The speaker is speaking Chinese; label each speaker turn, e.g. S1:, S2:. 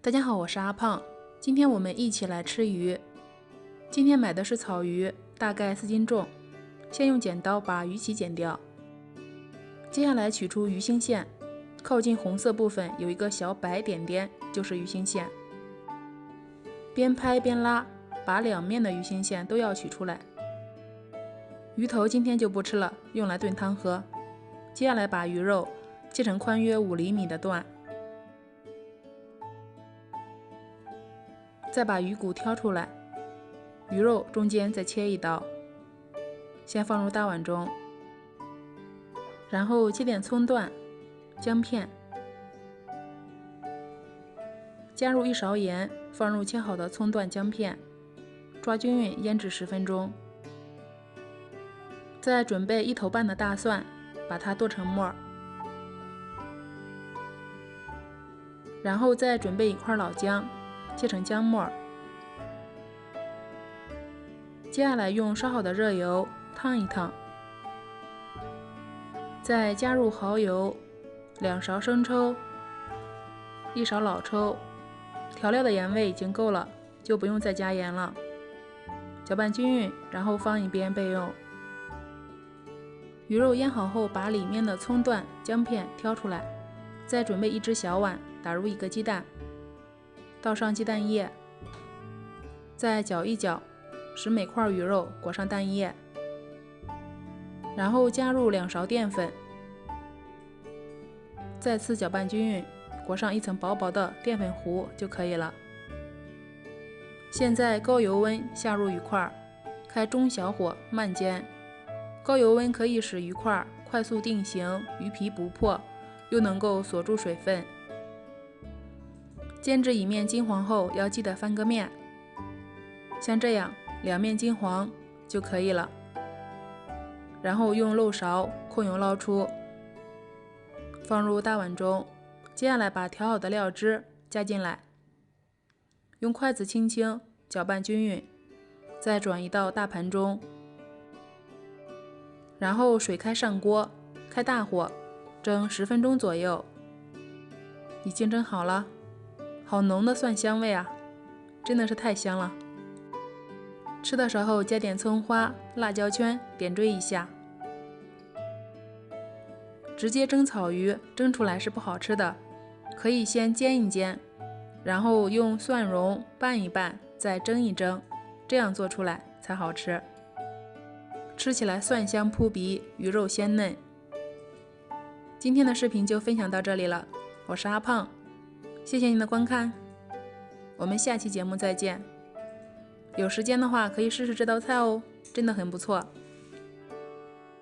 S1: 大家好，我是阿胖，今天我们一起来吃鱼。今天买的是草鱼，大概4斤重。先用剪刀把鱼鳍剪掉，接下来取出鱼腥线，靠近红色部分有一个小白点点，就是鱼腥线。边拍边拉，把两面的鱼腥线都要取出来。鱼头今天就不吃了，用来炖汤喝。接下来把鱼肉切成宽约5厘米的段。再把鱼骨挑出来，鱼肉中间再切一刀，先放入大碗中，然后切点葱段、姜片，加入1勺盐，放入切好的葱段、姜片，抓均匀，腌制10分钟。再准备1头半的大蒜，把它剁成末，然后再准备1块老姜，切成姜末。接下来用烧好的热油烫一烫，再加入蚝油、2勺生抽、1勺老抽，调料的盐味已经够了，就不用再加盐了。搅拌均匀，然后放一边备用。鱼肉腌好后，把里面的葱段、姜片挑出来，再准备1只小碗，打入1个鸡蛋，倒上鸡蛋液，再搅一搅，使每块鱼肉裹上蛋液，然后加入2勺淀粉，再次搅拌均匀，裹上1层薄薄的淀粉糊就可以了。现在高油温下入鱼块，开中小火慢煎。高油温可以使鱼块快速定型，鱼皮不破，又能够锁住水分。煎至一面金黄后，要记得翻个面，像这样2面金黄就可以了。然后用漏勺控油捞出，放入大碗中。接下来把调好的料汁加进来，用筷子轻轻搅拌均匀，再转移到大盘中。然后水开上锅，开大火蒸10分钟左右。已经蒸好了，好浓的蒜香味啊，真的是太香了。吃的时候加点葱花、辣椒圈点缀一下。直接蒸草鱼蒸出来是不好吃的，可以先煎一煎，然后用蒜蓉拌一拌，再蒸一蒸，这样做出来才好吃。吃起来蒜香扑鼻，鱼肉鲜嫩。今天的视频就分享到这里了，我是阿胖，谢谢您的观看，我们下期节目再见。有时间的话可以试试这道菜哦，真的很不错。